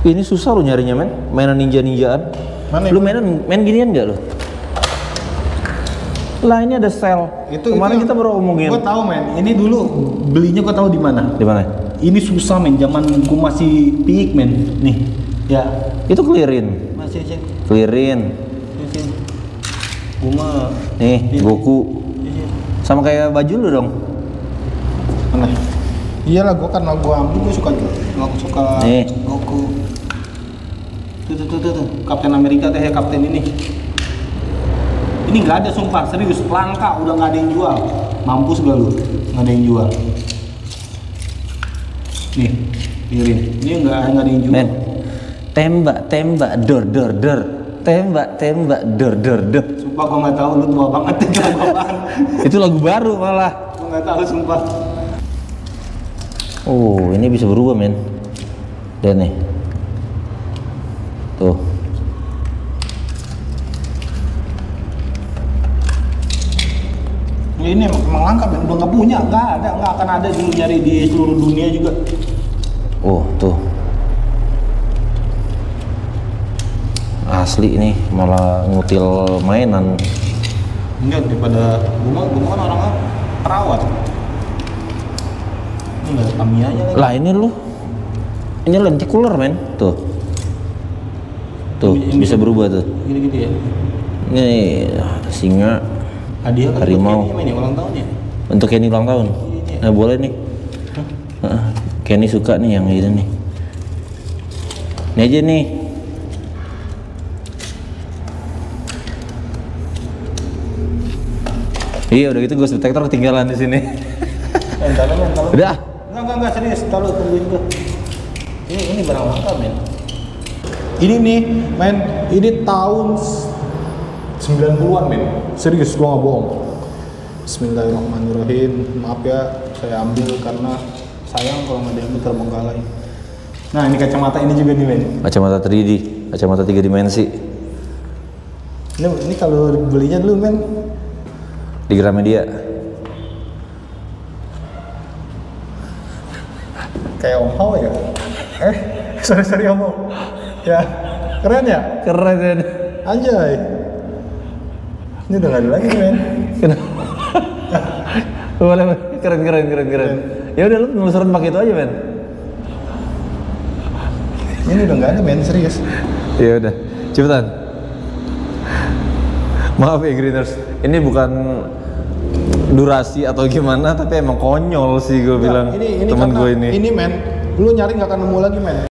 Ini susah lo nyarinya men, mainan ninja-ninjaan. Lu main ginian nggak lo? Lah ini ada sel. Kemarin kita baru omongin. Gua tahu men. Ini dulu belinya gua tahu di mana. Di mana? Ini susah men. Zaman gua masih pik men. Nih. Ya. Itu clearin. Masih sih. Clearin. Gua mah. Nih, Goku. Sama kayak baju lu dong. Mana? Iyalah gua karena gua ambil gua suka nih. Goku. Tuh. Kapten Amerika teh kapten ini. Ini nggak ada sumpah, serius, langka, udah nggak ada yang jual. Mampus gak lu? Nggak ada yang jual. Nih, piring. Ini nggak ada yang jual. Men, tembak, dor. Tembak, dor. Sumpah gua nggak tahu, lu tua banget itu lagu apaan. Itu lagu baru malah. Gua nggak tahu sumpah. Oh, ini bisa berubah men. Dan nih, tuh. Ini emang langka, udah nggak punya, nggak akan ada dulu nyari di seluruh dunia juga. Oh tuh, asli nih malah ngutil mainan. Enggak, daripada gua kan orangnya perawat. Ini nggak Tamiya aja lagi. Lah ini lu, ini lenticular men, tuh, ini bisa berubah tuh. Gitu ya. Ini singa. Hadiah kan harimau. Kenny ulang tahun ya? Untuk Kenny ulang tahun. Nah boleh nih. Kenny suka nih yang ini nih. Ini aja nih. Iya udah gitu ghost detector ketinggalan di sini. Entar. Udah. Enggak serius. Tungguin gua. Ini barang langka men. Ini nih men, ini tahun 90'an men, serius gua nggak bohong. Bismillahirrahmanirrahim. Maaf ya, saya ambil karena sayang kalau nggak diambil terbengkalai. Nah ini kacamata ini juga nih men. Kacamata 3D, kacamata 3 dimensi. Ini kalau belinya dulu men di Gramedia. Kayak Om Hao ya? Sorry Om Hao. Ya, keren ya? Keren. Anjay. Ini udah nggak ada lagi men. Kenapa? Boleh, keren. Ya udah lu nelusurin pakai itu aja men. Ini udah nggak ada men, serius. Ya udah, cepetan. Maaf ya Griners, ini bukan durasi atau gimana, tapi emang konyol sih gue bilang temen gue ini. Ini men, lu nyari nggak akan nemu lagi men.